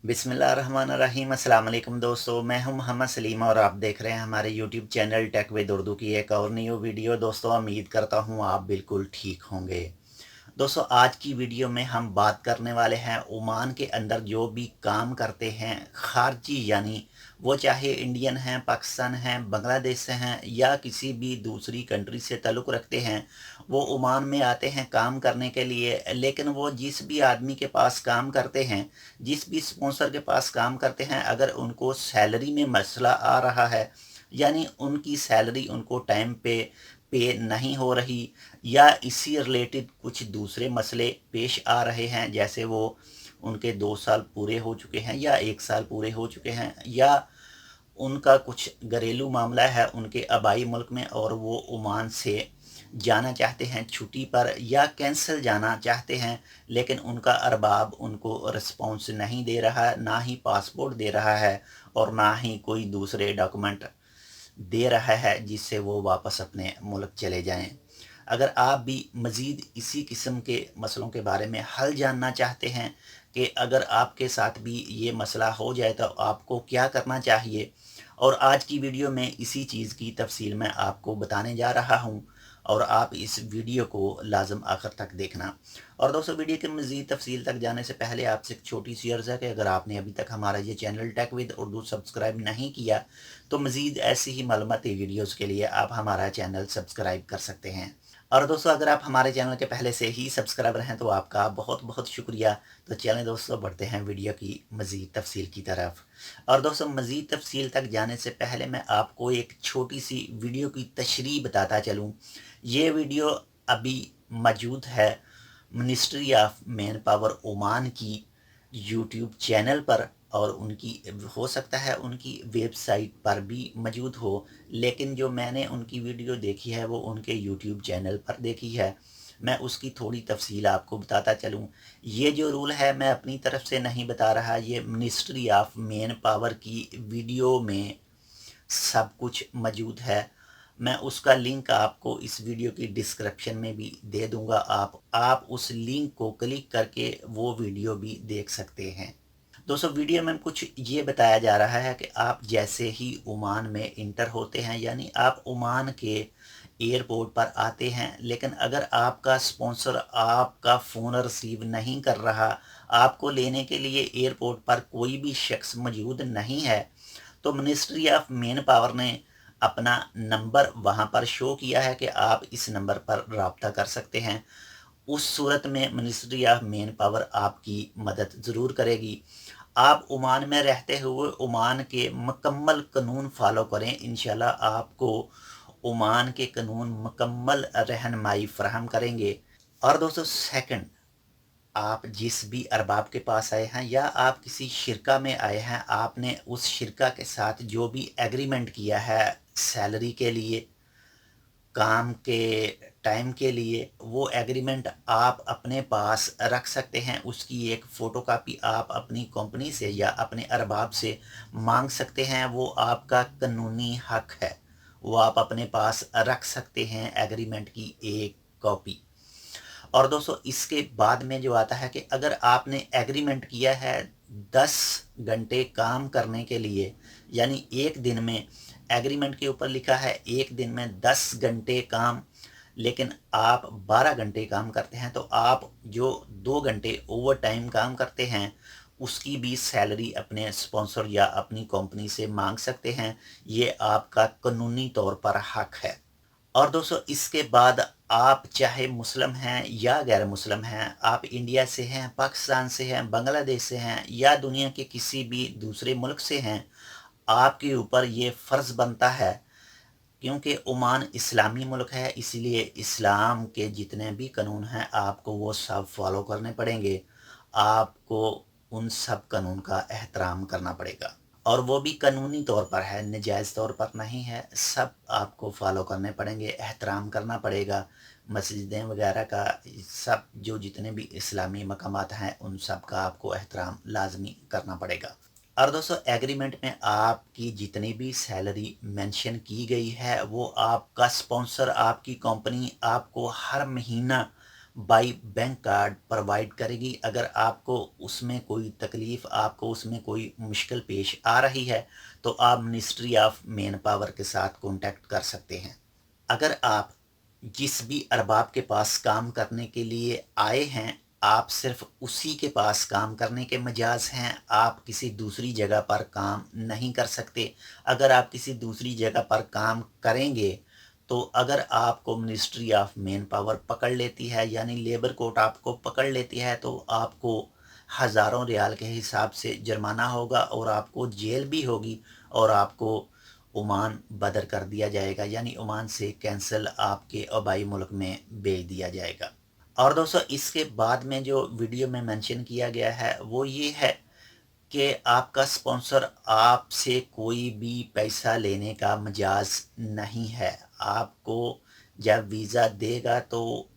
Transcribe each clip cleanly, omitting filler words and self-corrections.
बिस्मिल्लाहिर्रहमानिर्रहीम। अस्सलाम वालेकुम दोस्तों, मैं हूं मोहम्मद सलीम और आप देख रहे हैं हमारे YouTube channel tech with Urdu की एक और न्यू वीडियो। दोस्तों, उम्मीद करता हूं आप बिल्कुल ठीक होंगे। दोस्तों, आज की वीडियो में हम बात करने वाले हैं ओमान के अंदर जो भी काम करते हैं खारजी, यानी वो चाहे इंडियन हैं, पाकिस्तान हैं, बांग्लादेश से हैं या किसी भी दूसरी कंट्री से ताल्लुक़ रखते हैं। वो ओमान में आते हैं काम करने के लिए, लेकिन वो जिस भी आदमी के पास काम करते हैं, जिस भी स्पॉन्सर के पास काम करते हैं, अगर उनको सैलरी में मसला आ रहा है, यानी उनकी सैलरी उनको टाइम पे नहीं हो रही, या इसी रिलेटेड कुछ दूसरे मसले पेश आ रहे हैं, जैसे वो उनके 2 साल पूरे हो चुके हैं या 1 साल पूरे हो चुके हैं, या उनका कुछ घरेलू मामला है उनके आबाई मुल्क में और वो ओमान से जाना चाहते हैं छुट्टी पर या कैंसिल जाना चाहते हैं, लेकिन उनका अरबाब उनको रिस्पॉन्स नहीं दे रहा है, ना ही पासपोर्ट दे रहा है और ना ही कोई दूसरे डॉक्यूमेंट दे रहा है जिससे वो वापस अपने मुल्क चले जाएं। अगर आप भी मज़ीद इसी किस्म के मसलों के बारे में हल जानना चाहते हैं कि अगर आपके साथ भी ये मसला हो जाए तो आपको क्या करना चाहिए, और आज की वीडियो में इसी चीज़ की तफसील मैं आपको बताने जा रहा हूँ, और आप इस वीडियो को लाजम आखिर तक देखना। और दोस्तों, वीडियो के मज़ीद तफसील तक जाने से पहले आपसे एक छोटी सी अर्ज़ है कि अगर आपने अभी तक हमारा ये channel tech with Urdu subscribe नहीं किया तो मज़ीद ऐसी ही मालूमाती वीडियोज़ के लिए आप हमारा चैनल सब्सक्राइब कर सकते हैं। और दोस्तों, अगर आप हमारे चैनल के पहले से ही सब्सक्राइबर हैं तो आपका बहुत बहुत शुक्रिया। तो चलें दोस्तों, बढ़ते हैं वीडियो की मज़ीद तफसील की तरफ। और दोस्तों, मज़ीद तफसील तक जाने से पहले मैं आपको एक छोटी सी वीडियो की तशरीह बताता चलूँ। ये वीडियो अभी मौजूद है ministry of man power Oman की यूट्यूब चैनल पर, और उनकी हो सकता है उनकी वेबसाइट पर भी मौजूद हो, लेकिन जो मैंने उनकी वीडियो देखी है वो उनके यूट्यूब चैनल पर देखी है। मैं उसकी थोड़ी तफसील आपको बताता चलूँ। ये जो रूल है मैं अपनी तरफ से नहीं बता रहा, ये मिनिस्ट्री ऑफ मैन पावर की वीडियो में सब कुछ मौजूद है। मैं उसका लिंक आपको इस वीडियो की डिस्क्रिप्शन में भी दे दूंगा, आप उस लिंक को क्लिक करके वो वीडियो भी देख सकते हैं। दोस्तों, वीडियो में कुछ ये बताया जा रहा है कि आप जैसे ही ओमान में इंटर होते हैं, यानी आप ओमान के एयरपोर्ट पर आते हैं, लेकिन अगर आपका स्पॉन्सर आपका फ़ोन रिसीव नहीं कर रहा, आपको लेने के लिए एयरपोर्ट पर कोई भी शख्स मौजूद नहीं है, तो मिनिस्ट्री ऑफ मैन पावर ने अपना नंबर वहाँ पर शो किया है कि आप इस नंबर पर रब्ता कर सकते हैं। उस सूरत में मिनिस्ट्री ऑफ मैन पावर आपकी मदद ज़रूर करेगी। आप ओमान में रहते हुए ओमान के मुकम्मल कानून फॉलो करें, इंशाल्लाह आपको ओमान के कानून मुकम्मल रहनुमाई फराहम करेंगे। और दोस्तों, सेकंड, आप जिस भी अरबाब के पास आए हैं या आप किसी शिरका में आए हैं, आपने उस शिरका के साथ जो भी एग्रीमेंट किया है सैलरी के लिए, काम के टाइम के लिए, वो एग्रीमेंट आप अपने पास रख सकते हैं। उसकी एक फ़ोटोकॉपी आप अपनी कंपनी से या अपने अरबाब से मांग सकते हैं, वो आपका कानूनी हक है, वो आप अपने पास रख सकते हैं एग्रीमेंट की एक कॉपी। और दोस्तों, इसके बाद में जो आता है कि अगर आपने एग्रीमेंट किया है 10 घंटे काम करने के लिए, यानी एक दिन में एग्रीमेंट के ऊपर लिखा है एक दिन में 10 घंटे काम, लेकिन आप 12 घंटे काम करते हैं, तो आप जो 2 घंटे ओवर टाइम काम करते हैं उसकी भी सैलरी अपने स्पॉन्सर या अपनी कंपनी से मांग सकते हैं। ये आपका कानूनी तौर पर हक है। और दोस्तों, इसके बाद आप चाहे मुस्लिम हैं या गैर मुस्लिम हैं, आप इंडिया से हैं, पाकिस्तान से हैं, बांग्लादेश से हैं या दुनिया के किसी भी दूसरे मुल्क से हैं, आपके ऊपर ये फ़र्ज़ बनता है, क्योंकि ओमान इस्लामी मुल्क है, इसलिए इस्लाम के जितने भी कानून हैं आपको वो सब फॉलो करने पड़ेंगे। आपको उन सब कानून का एहतराम करना पड़ेगा, और वो भी कानूनी तौर पर है, नजायज़ तौर पर नहीं है। सब आपको फॉलो करने पड़ेंगे, एहतराम करना पड़ेगा। मस्जिदें वगैरह का, सब जो जितने भी इस्लामी मकामात हैं उन सब का आपको एहतराम लाजमी करना पड़ेगा। और दोस्तों, एग्रीमेंट में आपकी जितनी भी सैलरी मेंशन की गई है वो आपका स्पॉन्सर, आपकी कंपनी आपको हर महीना बाई बैंक कार्ड प्रोवाइड करेगी। अगर आपको उसमें कोई तकलीफ़, आपको उसमें कोई मुश्किल पेश आ रही है तो आप मिनिस्ट्री ऑफ मैन पावर के साथ कॉन्टैक्ट कर सकते हैं। अगर आप जिस भी अरबाब के पास काम करने के लिए आए हैं, आप सिर्फ उसी के पास काम करने के मजाज हैं, आप किसी दूसरी जगह पर काम नहीं कर सकते। अगर आप किसी दूसरी जगह पर काम करेंगे तो अगर आपको मिनिस्ट्री ऑफ मैन पावर पकड़ लेती है, यानी लेबर कोर्ट आपको पकड़ लेती है, तो आपको हज़ारों रियाल के हिसाब से जुर्माना होगा और आपको जेल भी होगी और आपको ओमान बदर कर दिया जाएगा, यानी ओमान से कैंसल आपके आबाई मुल्क में भेज दिया जाएगा। और दोस्तों इसके बाद में जो वीडियो में मेंशन किया गया है वो ये है कि आपका स्पॉन्सर आपसे कोई भी पैसा लेने का मजाज नहीं है। आपको जब वीज़ा देगा तो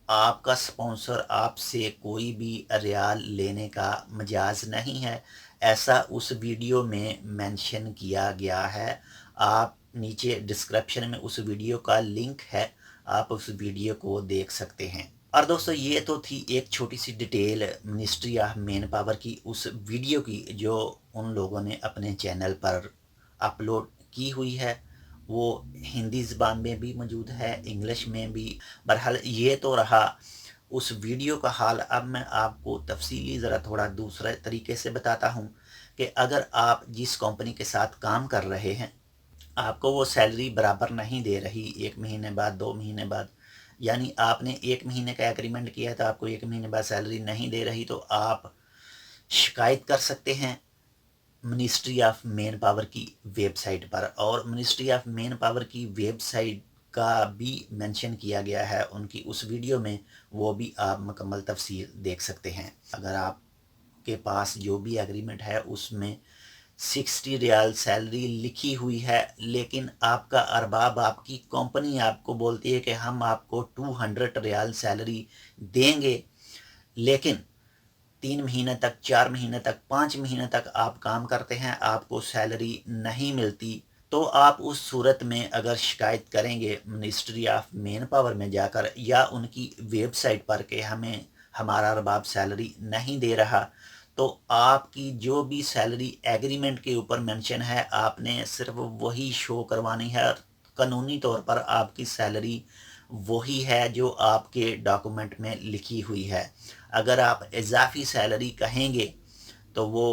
आपका स्पॉन्सर आपसे कोई भी रियाल लेने का मजाज नहीं है, ऐसा उस वीडियो में मेंशन किया गया है। आप नीचे डिस्क्रिप्शन में उस वीडियो का लिंक है, आप उस वीडियो को देख सकते हैं। और दोस्तों ये तो थी एक छोटी सी detail ministry of man power की उस वीडियो की जो उन लोगों ने अपने चैनल पर अपलोड की हुई है। वो हिंदी ज़बान में भी मौजूद है, इंग्लिश में भी। बहरहाल ये तो रहा उस वीडियो का हाल। अब मैं आपको तफसीली ज़रा थोड़ा दूसरे तरीके से बताता हूँ कि अगर आप जिस कंपनी के साथ काम कर रहे हैं आपको वो सैलरी बराबर नहीं दे रही, 1 महीने बाद, 2 महीने बाद, यानी आपने 1 महीने का एग्रीमेंट किया था, आपको 1 महीने बाद सैलरी नहीं दे रही, तो आप शिकायत कर सकते हैं मिनिस्ट्री ऑफ मैन पावर की वेबसाइट पर। और मिनिस्ट्री ऑफ मैन पावर की वेबसाइट का भी मेंशन किया गया है उनकी उस वीडियो में, वो भी आप मुकम्मल तफसील देख सकते हैं। अगर आपके पास जो भी एग्रीमेंट है उसमें 60 रियाल सैलरी लिखी हुई है, लेकिन आपका अरबाब, आपकी कंपनी आपको बोलती है कि हम आपको 200 रियाल सैलरी देंगे, लेकिन 3 महीने तक, 4 महीने तक, 5 महीने तक आप काम करते हैं, आपको सैलरी नहीं मिलती, तो आप उस सूरत में अगर शिकायत करेंगे मिनिस्ट्री ऑफ मैन पावर में जाकर या उनकी वेबसाइट पर कि हमें हमारा अरबाब सैलरी नहीं दे रहा, तो आपकी जो भी सैलरी एग्रीमेंट के ऊपर मेंशन है आपने सिर्फ वही शो करवानी है। कानूनी तौर पर आपकी सैलरी वही है जो आपके डॉक्यूमेंट में लिखी हुई है। अगर आप इजाफी सैलरी कहेंगे तो वो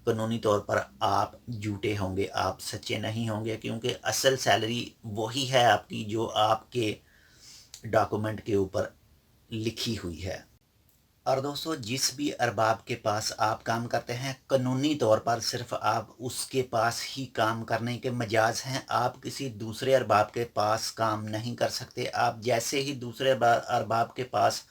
कानूनी तौर पर आप झूठे होंगे, आप सच्चे नहीं होंगे, क्योंकि असल सैलरी वही है आपकी जो आपके डॉक्यूमेंट के ऊपर लिखी हुई है। और दोस्तों जिस भी अरबाब के पास आप काम करते हैं, कानूनी तौर पर सिर्फ आप उसके पास ही काम करने के मजाज हैं, आप किसी दूसरे अरबाब के पास काम नहीं कर सकते। आप जैसे ही दूसरे अरबाब के पास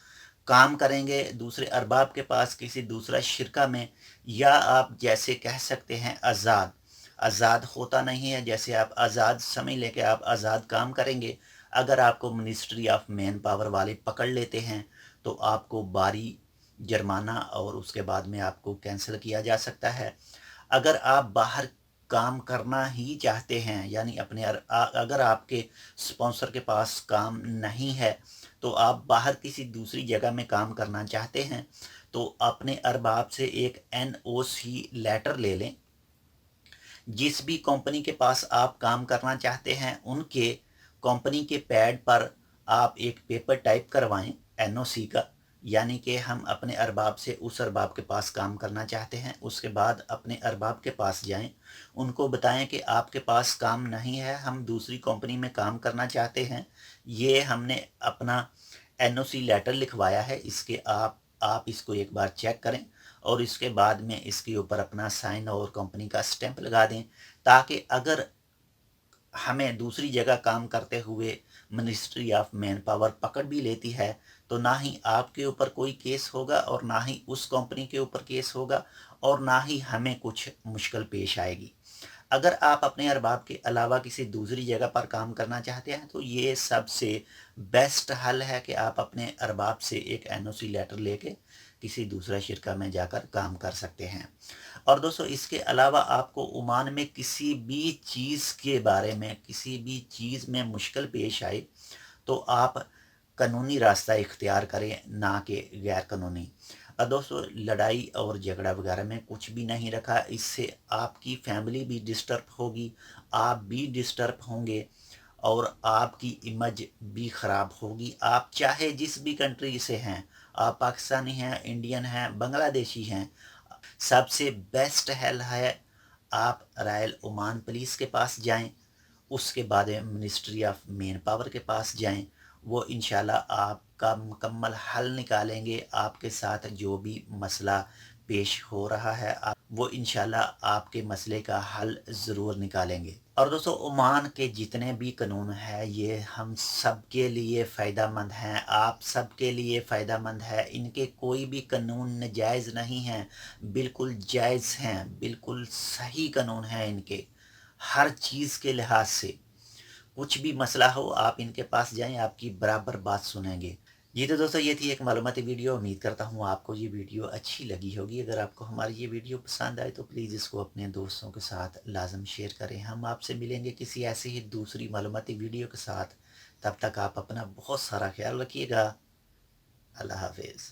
काम करेंगे, दूसरे अरबाब के पास किसी दूसरा शिरका में, या आप जैसे कह सकते हैं आज़ाद, आज़ाद होता नहीं है, जैसे आप आज़ाद समझ लें कि आप आज़ाद काम करेंगे। अगर आपको मिनिस्ट्री ऑफ मैन पावर वाले पकड़ लेते हैं तो आपको बारी जुर्माना और उसके बाद में आपको कैंसिल किया जा सकता है। अगर आप बाहर काम करना ही चाहते हैं, यानी अगर आपके स्पॉन्सर के पास काम नहीं है तो आप बाहर किसी दूसरी जगह में काम करना चाहते हैं, तो अपने अरबाब से एक NOC लेटर ले लें। जिस भी कंपनी के पास आप काम करना चाहते हैं उनके कंपनी के पैड पर आप एक पेपर टाइप करवाएं NOC का, यानी कि हम अपने अरबाब से उस अरबाब के पास काम करना चाहते हैं। उसके बाद अपने अरबाब के पास जाएं, उनको बताएं कि आपके पास काम नहीं है, हम दूसरी कंपनी में काम करना चाहते हैं, ये हमने अपना NOC लेटर लिखवाया है, इसके आप इसको एक बार चेक करें और इसके बाद में इसके ऊपर अपना साइन और कंपनी का स्टैंप लगा दें, ताकि अगर हमें दूसरी जगह काम करते हुए मिनिस्ट्री ऑफ मैन पावर पकड़ भी लेती है तो ना ही आपके ऊपर कोई केस होगा और ना ही उस कंपनी के ऊपर केस होगा और ना ही हमें कुछ मुश्किल पेश आएगी। अगर आप अपने अरबाब के अलावा किसी दूसरी जगह पर काम करना चाहते हैं तो ये सबसे बेस्ट हल है कि आप अपने अरबाब से एक NOC लेटर लेके किसी दूसरा शिरका में जाकर काम कर सकते हैं। और दोस्तों इसके अलावा आपको ओमान में किसी भी चीज़ के बारे में, किसी भी चीज़ में मुश्किल पेश आए तो आप कानूनी रास्ता इख्तियार करें, ना कि गैर कानूनी। दोस्तों, लड़ाई और झगड़ा वगैरह में कुछ भी नहीं रखा, इससे आपकी फैमिली भी डिस्टर्ब होगी, आप भी डिस्टर्ब होंगे और आपकी इमेज भी ख़राब होगी। आप चाहे जिस भी कंट्री से हैं, आप पाकिस्तानी हैं, इंडियन हैं, बांग्लादेशी हैं, सबसे बेस्ट हल है आप रॉयल ओमान पुलिस के पास जाएं, उसके बाद मिनिस्ट्री ऑफ मेन पावर के पास जाएं। वो इंशाल्लाह आपका मुकम्मल हल निकालेंगे। आपके साथ जो भी मसला पेश हो रहा है, वो इंशाल्लाह आपके मसले का हल ज़रूर निकालेंगे। और दोस्तों, ओमान के जितने भी कानून हैं ये हम सब के लिए फ़ायदा मंद हैं, आप सब के लिए फ़ायदा मंद है। इनके कोई भी कानून नाजायज़ नहीं हैं, बिल्कुल जायज़ हैं, बिल्कुल सही कानून हैं इनके, हर चीज़ के लिहाज से। कुछ भी मसला हो आप इनके पास जाएं, आपकी बराबर बात सुनेंगे। जी तो दोस्तों, ये थी एक मालूमाती वीडियो। उम्मीद करता हूँ आपको ये वीडियो अच्छी लगी होगी। अगर आपको हमारी ये वीडियो पसंद आए तो प्लीज़ इसको अपने दोस्तों के साथ लाजम शेयर करें। हम आपसे मिलेंगे किसी ऐसे ही दूसरी मालूमाती वीडियो के साथ। तब तक आप अपना बहुत सारा ख्याल रखिएगा। अल्लाह हाफिज़।